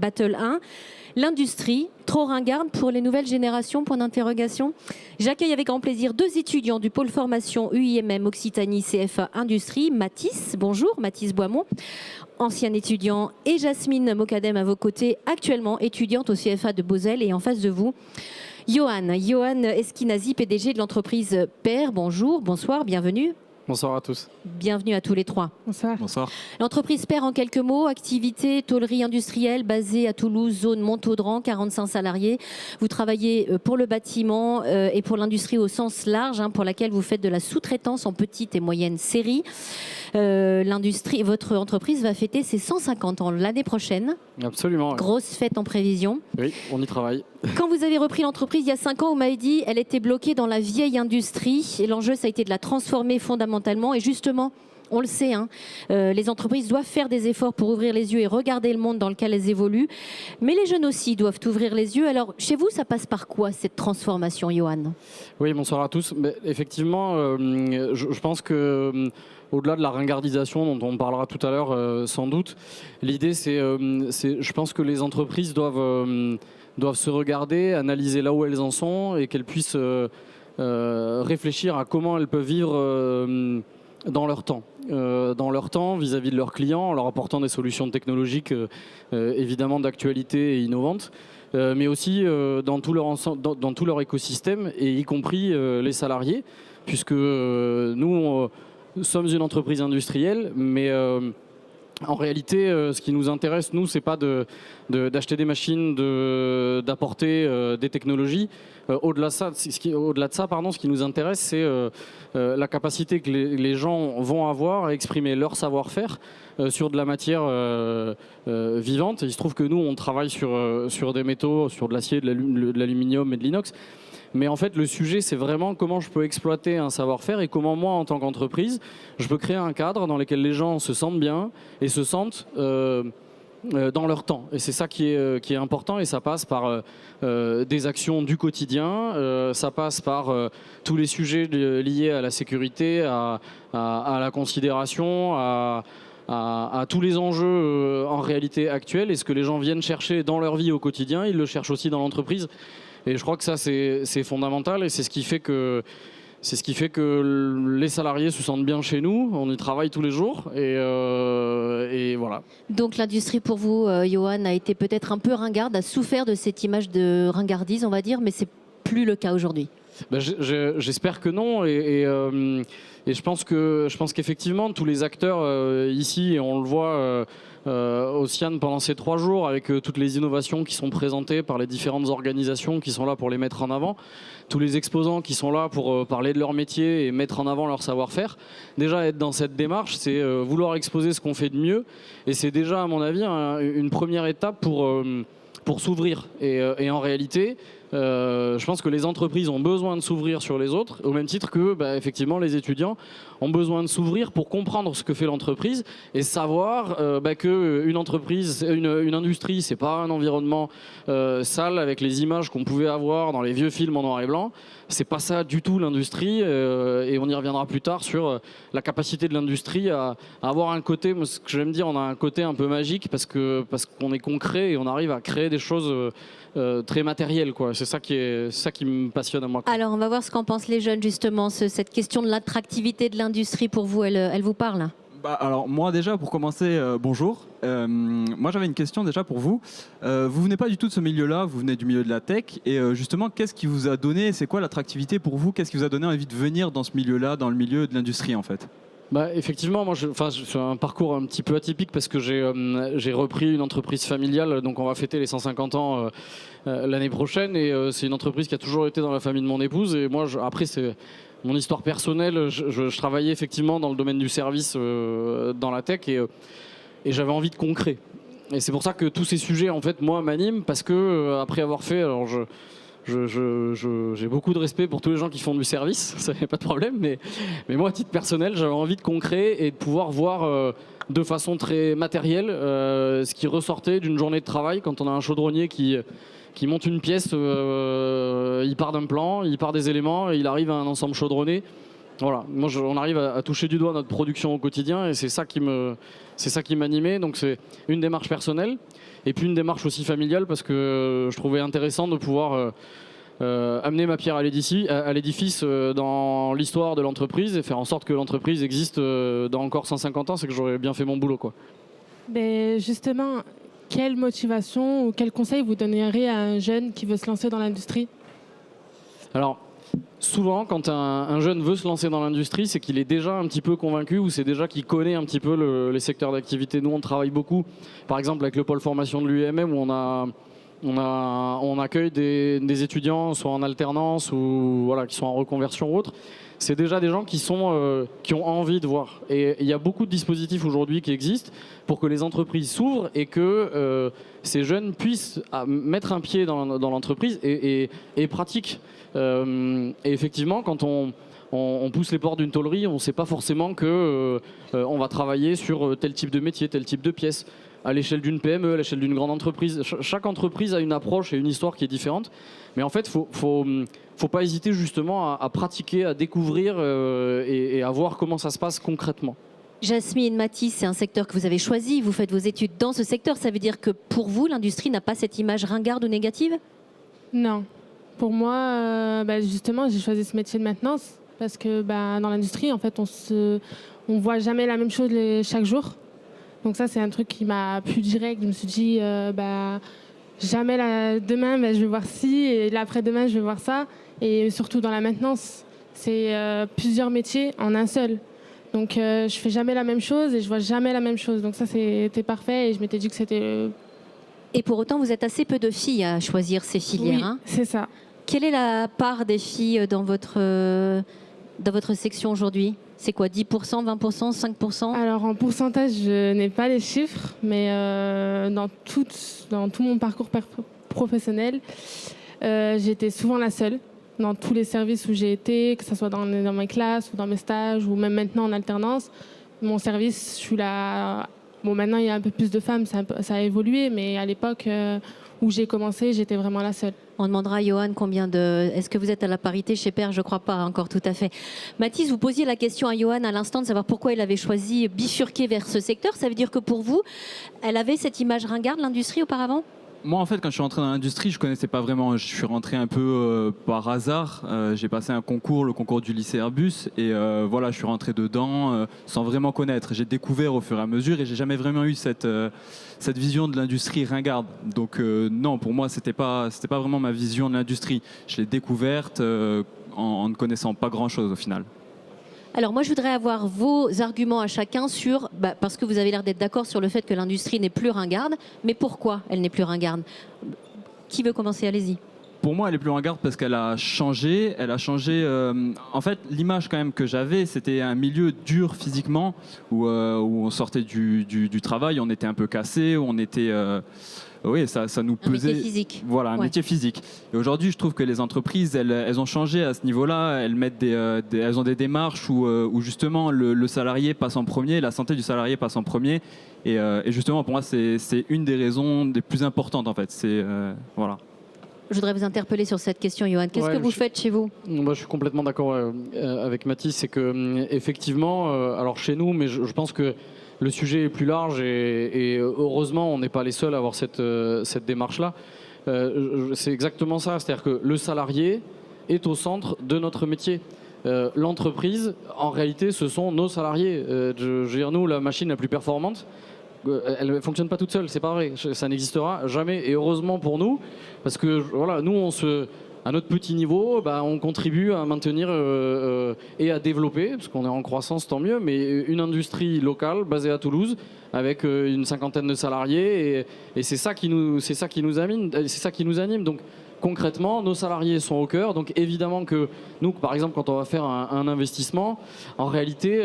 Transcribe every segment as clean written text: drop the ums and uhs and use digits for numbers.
Battle 1, l'industrie, trop ringarde pour les nouvelles générations, point d'interrogation. J'accueille avec grand plaisir 2 étudiants du pôle formation UIMM Occitanie CFA Industrie, Mathis, bonjour, Mathis Boimont, ancien étudiant, et Jasmine Mokadem à vos côtés, actuellement étudiante au CFA de Beauzelle, et en face de vous, Johan Esquinazi, PDG de l'entreprise PER, bonjour, bonsoir, bienvenue. Bonsoir à tous. Bienvenue à tous les 3. Bonsoir. Bonsoir. L'entreprise PER, en quelques mots, activité tôlerie industrielle basée à Toulouse, zone Montaudran, 45 salariés. Vous travaillez pour le bâtiment et pour l'industrie au sens large, pour laquelle vous faites de la sous-traitance en petite et moyenne série. Votre entreprise va fêter ses 150 ans l'année prochaine. Absolument. Grosse fête en prévision. Oui, on y travaille. Quand vous avez repris l'entreprise il y a 5 ans, vous m'avez dit elle était bloquée dans la vieille industrie. Et l'enjeu, ça a été de la transformer fondamentalement. Et justement, on le sait, les entreprises doivent faire des efforts pour ouvrir les yeux et regarder le monde dans lequel elles évoluent. Mais les jeunes aussi doivent ouvrir les yeux. Alors, chez vous, ça passe par quoi, cette transformation, Johan ? Oui, bonsoir à tous. Mais effectivement, je pense que... Au-delà de la ringardisation dont on parlera tout à l'heure sans doute, l'idée je pense que les entreprises doivent se regarder, analyser là où elles en sont et qu'elles puissent réfléchir à comment elles peuvent vivre dans leur temps. Vis-à-vis de leurs clients, en leur apportant des solutions technologiques évidemment d'actualité et innovantes, mais aussi dans tout leur écosystème, et y compris les salariés, puisque nous sommes une entreprise industrielle, mais en réalité, ce qui nous intéresse, nous, c'est pas d'acheter des machines, d'apporter des technologies. Au-delà de ça, ce qui nous intéresse, c'est la capacité que les gens vont avoir à exprimer leur savoir-faire sur de la matière vivante. Et il se trouve que nous, on travaille sur des métaux, sur de l'acier, de l'aluminium et de l'inox. Mais en fait, le sujet, c'est vraiment comment je peux exploiter un savoir-faire et comment moi, en tant qu'entreprise, je peux créer un cadre dans lequel les gens se sentent bien et se sentent dans leur temps. Et c'est ça qui est important, et ça passe par des actions du quotidien, ça passe par tous les sujets liés à la sécurité, à la considération, à tous les enjeux en réalité actuels, et ce que les gens viennent chercher dans leur vie au quotidien, ils le cherchent aussi dans l'entreprise. Et je crois que ça, c'est fondamental, et c'est ce qui fait que les salariés se sentent bien chez nous. On y travaille tous les jours, et voilà. Donc l'industrie pour vous, Johan, a été peut-être un peu ringarde, a souffert de cette image de ringardise, on va dire, mais c'est plus le cas aujourd'hui. J'espère que non, et je pense qu'effectivement tous les acteurs ici, et on le voit au CIAN pendant ces 3 jours, avec toutes les innovations qui sont présentées par les différentes organisations qui sont là pour les mettre en avant, tous les exposants qui sont là pour parler de leur métier et mettre en avant leur savoir-faire. Déjà, être dans cette démarche, c'est vouloir exposer ce qu'on fait de mieux, et c'est déjà, à mon avis, une première étape pour s'ouvrir. Et en réalité, je pense que les entreprises ont besoin de s'ouvrir sur les autres, au même titre que effectivement les étudiants ont besoin de s'ouvrir pour comprendre ce que fait l'entreprise et savoir qu'une entreprise, une industrie, c'est pas un environnement sale avec les images qu'on pouvait avoir dans les vieux films en noir et blanc. C'est pas ça du tout l'industrie, et on y reviendra plus tard sur la capacité de l'industrie à avoir un côté, moi, ce que j'aime dire, on a un côté un peu magique parce qu'on est concret et on arrive à créer des choses très matérielles, quoi. C'est ça qui me passionne à moi, quoi. Alors on va voir ce qu'en pensent les jeunes, justement. Cette question de l'attractivité de l'industrie, pour vous, elle vous parle ? Alors moi déjà, pour commencer, bonjour. Moi j'avais une question déjà pour vous. Vous venez pas du tout de ce milieu-là, vous venez du milieu de la tech. Et justement, qu'est-ce qui vous a donné, c'est quoi l'attractivité pour vous ? Qu'est-ce qui vous a donné envie de venir dans ce milieu-là, dans le milieu de l'industrie en fait ? Effectivement, moi, je fais un parcours un petit peu atypique parce que j'ai repris une entreprise familiale, donc on va fêter les 150 ans l'année prochaine, et c'est une entreprise qui a toujours été dans la famille de mon épouse. Et moi, après, c'est mon histoire personnelle. Je travaillais effectivement dans le domaine du service, dans la tech, et j'avais envie de concret. Et c'est pour ça que tous ces sujets, en fait, moi, m'animent, parce que après avoir fait, alors j'ai beaucoup de respect pour tous les gens qui font du service, ça n'est pas de problème, mais moi, à titre personnel, j'avais envie de concret et de pouvoir voir de façon très matérielle ce qui ressortait d'une journée de travail quand on a un chaudronnier qui monte une pièce, il part d'un plan, il part des éléments, et il arrive à un ensemble chaudronné Voilà, moi on arrive à toucher du doigt notre production au quotidien et c'est ça qui m'animait. Donc c'est une démarche personnelle et puis une démarche aussi familiale parce que je trouvais intéressant de pouvoir amener ma pierre à l'édifice dans l'histoire de l'entreprise et faire en sorte que l'entreprise existe dans encore 150 ans, c'est que j'aurais bien fait mon boulot, quoi. Mais justement, quelle motivation ou quel conseil vous donneriez à un jeune qui veut se lancer dans l'industrie? Alors, souvent, quand un jeune veut se lancer dans l'industrie, c'est qu'il est déjà un petit peu convaincu ou c'est déjà qu'il connaît un petit peu les secteurs d'activité. Nous, on travaille beaucoup, par exemple, avec le pôle formation de l'UIMM, où on accueille des étudiants, soit en alternance ou voilà, qui sont en reconversion ou autre. C'est déjà des gens qui ont envie de voir. Et il y a beaucoup de dispositifs aujourd'hui qui existent pour que les entreprises s'ouvrent et que ces jeunes puissent mettre un pied dans l'entreprise et pratiquent. Et effectivement, quand on pousse les portes d'une tôlerie, on ne sait pas forcément qu'on va travailler sur tel type de métier, tel type de pièce. À l'échelle d'une PME, à l'échelle d'une grande entreprise. Chaque entreprise a une approche et une histoire qui est différente. Mais en fait, faut pas hésiter justement à pratiquer, à découvrir et à voir comment ça se passe concrètement. Jasmine, Mathis, c'est un secteur que vous avez choisi. Vous faites vos études dans ce secteur. Ça veut dire que pour vous, l'industrie n'a pas cette image ringarde ou négative? Non. Pour moi, justement, j'ai choisi ce métier de maintenance parce que dans l'industrie, en fait, on voit jamais la même chose chaque jour. Donc ça, c'est un truc qui m'a plus direct. Je me suis dit, jamais demain, je vais voir ci, et l'après-demain, je vais voir ça. Et surtout dans la maintenance, c'est plusieurs métiers en un seul. Donc je fais jamais la même chose et je vois jamais la même chose. Donc ça, c'était parfait et je m'étais dit que c'était... Et pour autant, vous êtes assez peu de filles à choisir ces filières. Oui, hein. c'est ça. Quelle est la part des filles dans votre section aujourd'hui? C'est quoi, 10%, 20%, 5%? Alors en pourcentage, je n'ai pas les chiffres, mais dans tout mon parcours professionnel, j'étais souvent la seule. Dans tous les services où j'ai été, que ce soit dans mes classes ou dans mes stages ou même maintenant en alternance, mon service, je suis là. Bon, maintenant il y a un peu plus de femmes, ça a évolué, mais à l'époque où j'ai commencé, j'étais vraiment la seule. On demandera à Johan Est-ce que vous êtes à la parité chez Père? Je ne crois pas encore tout à fait. Mathis, vous posiez la question à Johan à l'instant de savoir pourquoi il avait choisi bifurquer vers ce secteur. Ça veut dire que pour vous, elle avait cette image ringarde, l'industrie, auparavant? Moi, en fait, quand je suis rentré dans l'industrie, je ne connaissais pas vraiment. Je suis rentré un peu par hasard. J'ai passé un concours, le concours du lycée Airbus. Et voilà, je suis rentré dedans sans vraiment connaître. J'ai découvert au fur et à mesure et j'ai jamais vraiment eu cette vision de l'industrie ringarde. Donc non, pour moi, c'était pas vraiment ma vision de l'industrie. Je l'ai découverte en ne connaissant pas grand-chose au final. Alors moi, je voudrais avoir vos arguments à chacun sur, parce que vous avez l'air d'être d'accord sur le fait que l'industrie n'est plus ringarde, mais pourquoi elle n'est plus ringarde? Qui veut commencer? Allez-y. Pour moi, elle est plus ringarde parce qu'elle a changé. Elle a changé. En fait, l'image quand même que j'avais, c'était un milieu dur physiquement, où on sortait du travail, on était un peu cassé, on était... oui, ça nous pesait. Un métier physique. Voilà, un métier physique. Et aujourd'hui, je trouve que les entreprises, elles ont changé à ce niveau-là. Elles mettent elles ont des démarches où justement le salarié passe en premier, la santé du salarié passe en premier. Et justement, pour moi, c'est une des raisons des plus importantes en fait. Voilà. Je voudrais vous interpeller sur cette question, Johan. Qu'est-ce que vous faites chez vous? Moi, je suis complètement d'accord avec Mathis. C'est que effectivement, alors chez nous, mais je pense que le sujet est plus large et heureusement, on n'est pas les seuls à avoir cette démarche-là. C'est exactement ça. C'est-à-dire que le salarié est au centre de notre métier. L'entreprise, en réalité, ce sont nos salariés. Je veux dire, nous, la machine la plus performante, elle ne fonctionne pas toute seule, c'est pas vrai. Ça n'existera jamais. Et heureusement pour nous, parce que voilà, nous, à notre petit niveau, on contribue à maintenir et à développer, parce qu'on est en croissance, tant mieux, mais une industrie locale basée à Toulouse avec une 50aine de salariés, et c'est ça qui nous anime. Donc concrètement, nos salariés sont au cœur. Donc évidemment que nous, par exemple, quand on va faire un investissement, en réalité,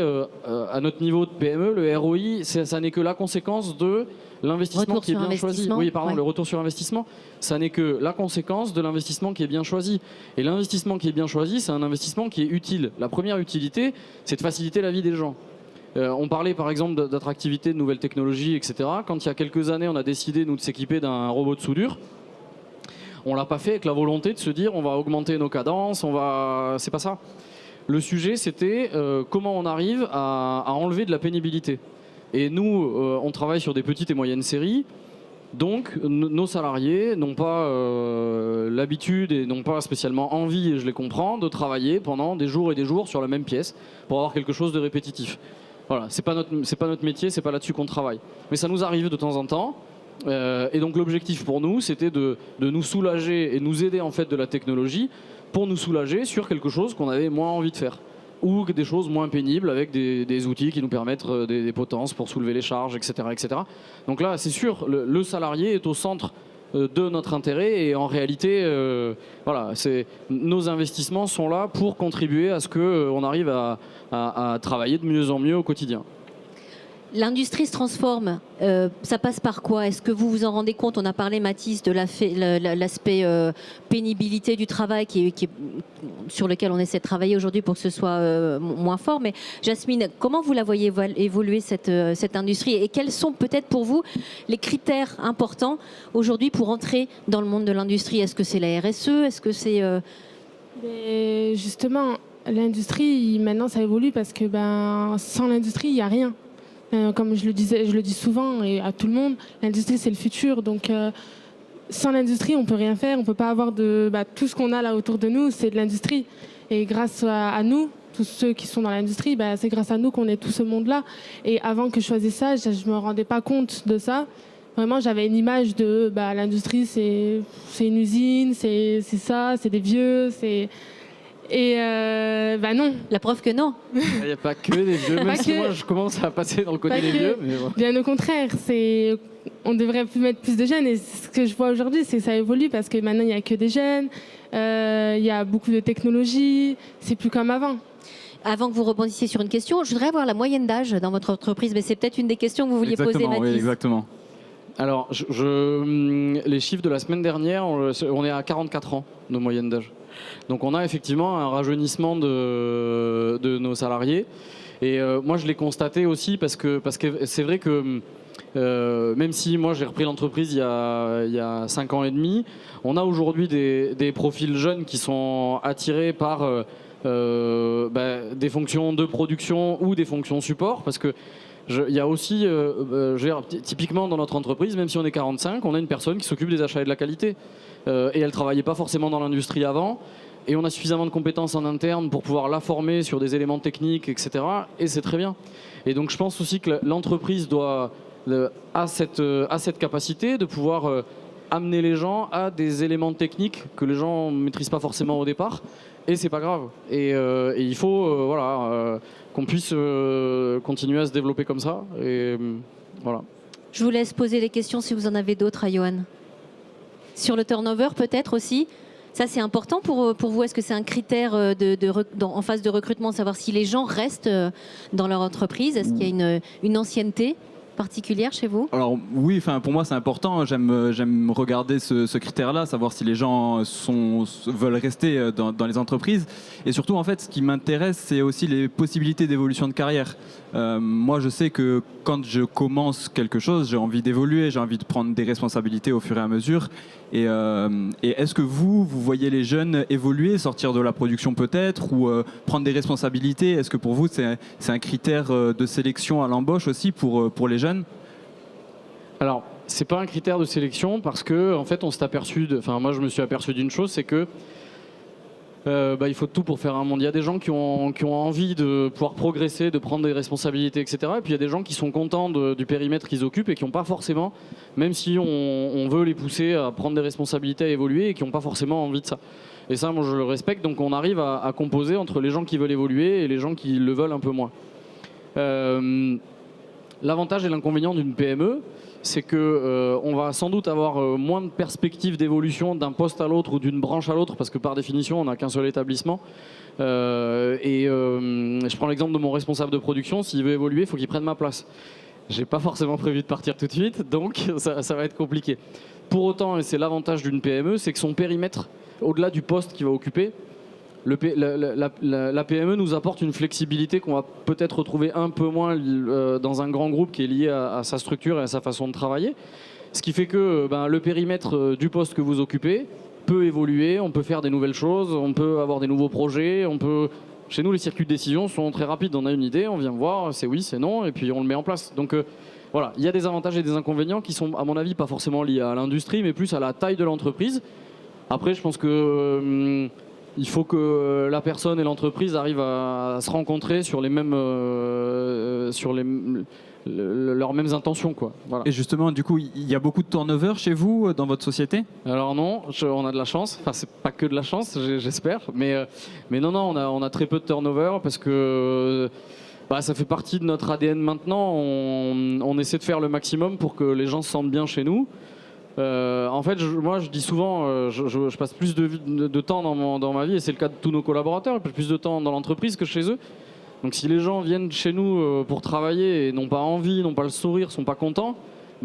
à notre niveau de PME, le ROI, ça n'est que la conséquence de l'investissement qui est bien choisi. Oui, pardon, ouais. Le retour sur investissement, ça n'est que la conséquence de l'investissement qui est bien choisi. Et l'investissement qui est bien choisi, c'est un investissement qui est utile. La première utilité, c'est de faciliter la vie des gens. On parlait par exemple d'attractivité, de nouvelles technologies, etc. Quand il y a quelques années, on a décidé, nous, de s'équiper d'un robot de soudure, on ne l'a pas fait avec la volonté de se dire on va augmenter nos cadences, c'est pas ça. Le sujet, c'était comment on arrive à enlever de la pénibilité. Et nous, on travaille sur des petites et moyennes séries. Donc, nos salariés n'ont pas l'habitude et n'ont pas spécialement envie, et je les comprends, de travailler pendant des jours et des jours sur la même pièce pour avoir quelque chose de répétitif. Voilà, c'est pas notre métier, c'est pas là-dessus qu'on travaille. Mais ça nous arrive de temps en temps. Et donc, l'objectif pour nous, c'était de nous soulager et nous aider en fait de la technologie pour nous soulager sur quelque chose qu'on avait moins envie de faire. Ou des choses moins pénibles avec des outils qui nous permettent des potences pour soulever les charges, etc. etc. Donc là, c'est sûr, le salarié est au centre de notre intérêt et en réalité, voilà, nos investissements sont là pour contribuer à ce qu'on arrive à travailler de mieux en mieux au quotidien. L'industrie se transforme, ça passe par quoi? Est-ce que vous vous en rendez compte? On a parlé, Mathis, de l'aspect pénibilité du travail sur lequel on essaie de travailler aujourd'hui pour que ce soit moins fort. Mais Jasmine, comment vous la voyez évoluer cette industrie? Et quels sont peut-être pour vous les critères importants aujourd'hui pour entrer dans le monde de l'industrie? Est-ce que c'est la RSE? Est-ce que c'est... Justement, l'industrie, maintenant, ça évolue parce que sans l'industrie, il n'y a rien. Comme je le dis souvent et à tout le monde, l'industrie c'est le futur. Donc sans l'industrie, on peut rien faire. On peut pas avoir tout ce qu'on a là autour de nous, c'est de l'industrie. Et grâce à nous, tous ceux qui sont dans l'industrie, c'est grâce à nous qu'on est tout ce monde-là. Et avant que je choisisse ça, je me rendais pas compte de ça. Vraiment, j'avais une image de l'industrie, c'est une usine, c'est ça, c'est des vieux, c'est... Et non. La preuve que non. Il n'y a pas que des vieux, même si moi je commence à passer dans le côté des vieux. Mais bon. Bien au contraire, on devrait mettre plus de jeunes. Et ce que je vois aujourd'hui, c'est que ça évolue parce que maintenant il n'y a que des jeunes, il y a beaucoup de technologies, c'est plus comme avant. Avant que vous rebondissiez sur une question, je voudrais avoir la moyenne d'âge dans votre entreprise, mais c'est peut-être une des questions que vous vouliez poser, Mathis. Oui, exactement. Alors, les chiffres de la semaine dernière, on est à 44 ans de moyenne d'âge. Donc on a effectivement un rajeunissement de nos salariés. Et moi, je l'ai constaté aussi parce que c'est vrai que même si moi, j'ai repris l'entreprise il y a 5 ans et demi, on a aujourd'hui des profils jeunes qui sont attirés par des fonctions de production ou des fonctions support. Parce que il y a aussi, typiquement dans notre entreprise, même si on est 45, on a une personne qui s'occupe des achats et de la qualité. Et elle ne travaillait pas forcément dans l'industrie avant. Et on a suffisamment de compétences en interne pour pouvoir la former sur des éléments techniques, etc. Et c'est très bien. Et donc je pense aussi que l'entreprise a cette capacité de pouvoir amener les gens à des éléments techniques que les gens ne maîtrisent pas forcément au départ. Et c'est pas grave. Et il faut qu'on puisse continuer à se développer comme ça. Et voilà. Je vous laisse poser les questions si vous en avez d'autres à Johan. Sur le turnover peut-être aussi, ça c'est important pour vous. Est-ce que c'est un critère en phase de recrutement, savoir si les gens restent dans leur entreprise? Est-ce qu'il y a une ancienneté particulière chez vous? Alors oui, pour moi c'est important. J'aime regarder ce critère-là, savoir si les gens veulent rester dans les entreprises. Et surtout, en fait, ce qui m'intéresse, c'est aussi les possibilités d'évolution de carrière. Moi, je sais que quand je commence quelque chose, j'ai envie d'évoluer, j'ai envie de prendre des responsabilités au fur et à mesure. Et est-ce que vous voyez les jeunes évoluer, sortir de la production peut-être, ou prendre des responsabilités? Est-ce que pour vous, c'est un critère de sélection à l'embauche aussi pour les jeunes? Alors, c'est pas un critère de sélection parce que, en fait, moi, je me suis aperçu d'une chose, c'est que il faut tout pour faire un monde. Il y a des gens qui ont envie de pouvoir progresser, de prendre des responsabilités, etc. Et puis il y a des gens qui sont contents du périmètre qu'ils occupent et qui n'ont pas forcément, même si on veut les pousser à prendre des responsabilités, à évoluer, et qui n'ont pas forcément envie de ça. Et ça, moi, je le respecte. Donc on arrive à composer entre les gens qui veulent évoluer et les gens qui le veulent un peu moins. L'avantage et l'inconvénient d'une PME, c'est qu'on va sans doute avoir moins de perspectives d'évolution d'un poste à l'autre ou d'une branche à l'autre, parce que par définition, on n'a qu'un seul établissement. Je prends l'exemple de mon responsable de production. S'il veut évoluer, il faut qu'il prenne ma place. J'ai pas forcément prévu de partir tout de suite, donc ça va être compliqué. Pour autant, et c'est l'avantage d'une PME, c'est que son périmètre, au-delà du poste qu'il va occuper, la PME nous apporte une flexibilité qu'on va peut-être retrouver un peu moins dans un grand groupe qui est lié à sa structure et à sa façon de travailler. Ce qui fait que le périmètre du poste que vous occupez peut évoluer, on peut faire des nouvelles choses, on peut avoir des nouveaux projets, on peut Chez nous, les circuits de décision sont très rapides. On a une idée, on vient voir, c'est oui, c'est non, et puis on le met en place. Donc voilà, il y a des avantages et des inconvénients qui sont, à mon avis, pas forcément liés à l'industrie, mais plus à la taille de l'entreprise. Après, je pense que il faut que la personne et l'entreprise arrivent à se rencontrer sur les mêmes, leurs mêmes intentions, quoi. Voilà. Et justement, du coup, il y a beaucoup de turnover chez vous, dans votre société? Alors non, on a de la chance. Enfin, c'est pas que de la chance, j'espère. Mais non, on a très peu de turnover parce que ça fait partie de notre ADN maintenant. On essaie de faire le maximum pour que les gens se sentent bien chez nous. En fait, moi, je dis souvent, je passe plus de temps dans ma vie, et c'est le cas de tous nos collaborateurs, je passe plus de temps dans l'entreprise que chez eux. Donc si les gens viennent chez nous pour travailler et n'ont pas envie, n'ont pas le sourire, sont pas contents,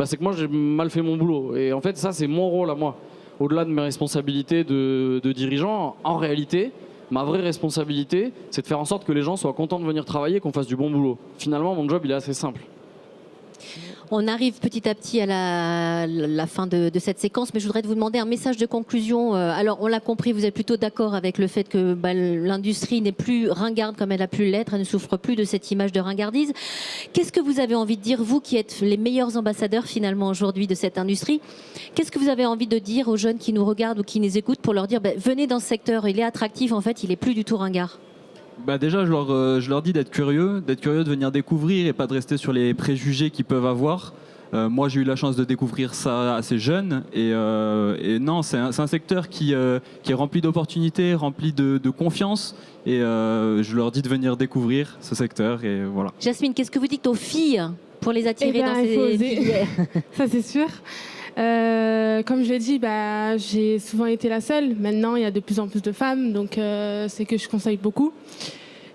c'est que moi j'ai mal fait mon boulot. Et en fait ça c'est mon rôle à moi. Au-delà de mes responsabilités de dirigeant, en réalité, ma vraie responsabilité c'est de faire en sorte que les gens soient contents de venir travailler, qu'on fasse du bon boulot. Finalement mon job il est assez simple. On arrive petit à petit à la fin de cette séquence, mais je voudrais vous demander un message de conclusion. Alors, on l'a compris, vous êtes plutôt d'accord avec le fait que l'industrie n'est plus ringarde comme elle a pu l'être, elle ne souffre plus de cette image de ringardise. Qu'est-ce que vous avez envie de dire, vous qui êtes les meilleurs ambassadeurs finalement aujourd'hui de cette industrie? Qu'est-ce que vous avez envie de dire aux jeunes qui nous regardent ou qui nous écoutent pour leur dire venez dans ce secteur, il est attractif, en fait, il n'est plus du tout ringard? Déjà, je leur dis d'être curieux, de venir découvrir et pas de rester sur les préjugés qu'ils peuvent avoir. Moi, j'ai eu la chance de découvrir ça assez jeune. Et non, c'est un secteur qui est rempli d'opportunités, rempli de confiance. Et je leur dis de venir découvrir ce secteur. Et voilà. Jasmine, qu'est-ce que vous dites aux filles pour les attirer dans ces filières? Ça, c'est sûr. Comme je l'ai dit, j'ai souvent été la seule. Maintenant, il y a de plus en plus de femmes, donc c'est que je conseille beaucoup.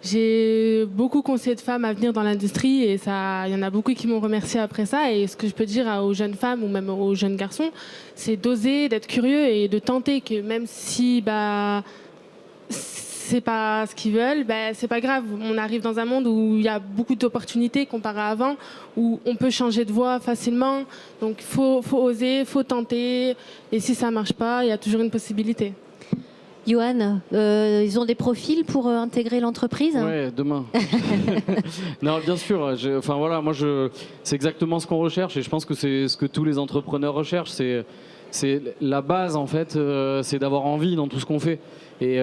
J'ai beaucoup conseillé de femmes à venir dans l'industrie et il y en a beaucoup qui m'ont remercié après ça. Et ce que je peux dire aux jeunes femmes ou même aux jeunes garçons, c'est d'oser, d'être curieux et de tenter, que même si c'est pas ce qu'ils veulent, c'est pas grave. On arrive dans un monde où il y a beaucoup d'opportunités comparé à avant, où on peut changer de voie facilement. Donc faut oser, faut tenter. Et si ça marche pas, il y a toujours une possibilité. Johan, ils ont des profils pour intégrer l'entreprise? Ouais, demain. Non, bien sûr. C'est exactement ce qu'on recherche et je pense que c'est ce que tous les entrepreneurs recherchent. C'est la base en fait, c'est d'avoir envie dans tout ce qu'on fait. Et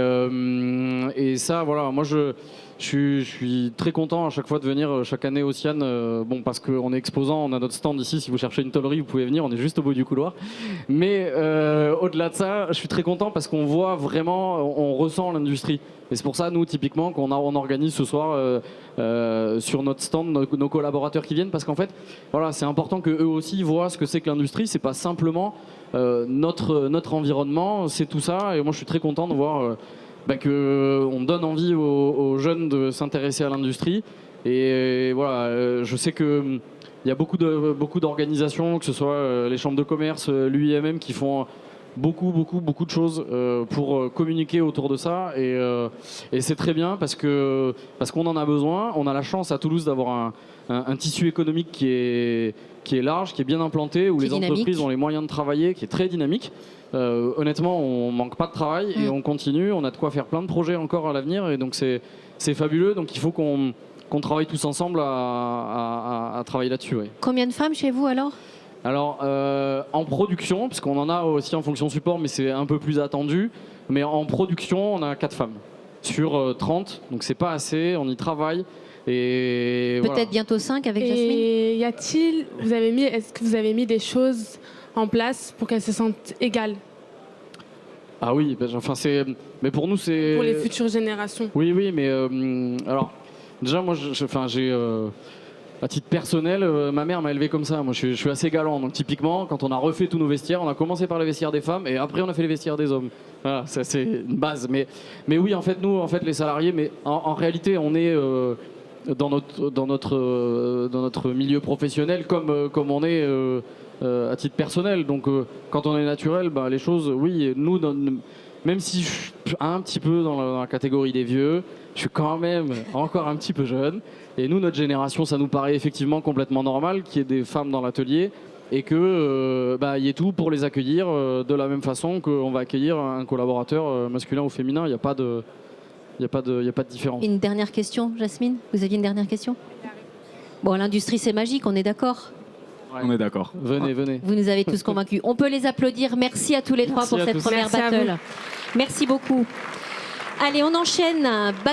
ça, voilà, moi je suis très content à chaque fois de venir chaque année au Cian. Parce qu'on est exposant, on a notre stand ici. Si vous cherchez une tôlerie, vous pouvez venir. On est juste au bout du couloir. Mais au-delà de ça, je suis très content parce qu'on voit vraiment, on ressent l'industrie. Et c'est pour ça, nous, typiquement, on organise ce soir sur notre stand nos collaborateurs qui viennent, parce qu'en fait, voilà, c'est important que eux aussi voient ce que c'est que l'industrie. C'est pas simplement notre environnement, c'est tout ça. Et moi, je suis très content de voir qu'on donne envie aux jeunes de s'intéresser à l'industrie. Et voilà, je sais qu'il y a beaucoup d'organisations, que ce soit les chambres de commerce, l'UIMM, qui font beaucoup de choses pour communiquer autour de ça. Et c'est très bien parce qu'on en a besoin. On a la chance à Toulouse d'avoir un tissu économique qui est large, qui est bien implanté, où les entreprises ont les moyens de travailler, qui est très dynamique. Honnêtement, on manque pas de travail et on continue. On a de quoi faire plein de projets encore à l'avenir et donc c'est fabuleux. Donc il faut qu'on travaille tous ensemble à travailler là-dessus. Ouais. Combien de femmes chez vous alors ? Alors en production, parce qu'on en a aussi en fonction support, mais c'est un peu plus attendu. Mais en production, on a 4 femmes sur 30, donc c'est pas assez. On y travaille. Et peut-être voilà. Bientôt 5 avec Jasmine. Et est-ce que vous avez mis des choses en place pour qu'elles se sentent égales? Ah oui, mais pour nous c'est pour les futures générations. Oui, mais alors déjà moi, j'ai à titre personnel, ma mère m'a élevé comme ça. Moi, je suis assez galant. Donc typiquement, quand on a refait tous nos vestiaires, on a commencé par les vestiaires des femmes et après on a fait les vestiaires des hommes. Voilà, ça c'est une base. Mais oui, en fait, nous, les salariés, mais en réalité, on est dans notre milieu professionnel comme on est à titre personnel. Donc quand on est naturel, les choses, oui, nous, même si je suis un petit peu dans la catégorie des vieux, je suis quand même encore un petit peu jeune. Et nous, notre génération, ça nous paraît effectivement complètement normal qu'il y ait des femmes dans l'atelier et qu'il y ait tout pour les accueillir de la même façon qu'on va accueillir un collaborateur masculin ou féminin. Il n'y a pas de Il n'y a pas de différence. Une dernière question, Jasmine? Vous aviez une dernière question? Bon, l'industrie, c'est magique, on est d'accord? On est d'accord. Venez. Vous nous avez tous convaincus. On peut les applaudir. Merci à tous les trois pour cette première Merci à vous. battle. Merci beaucoup. Allez, on enchaîne.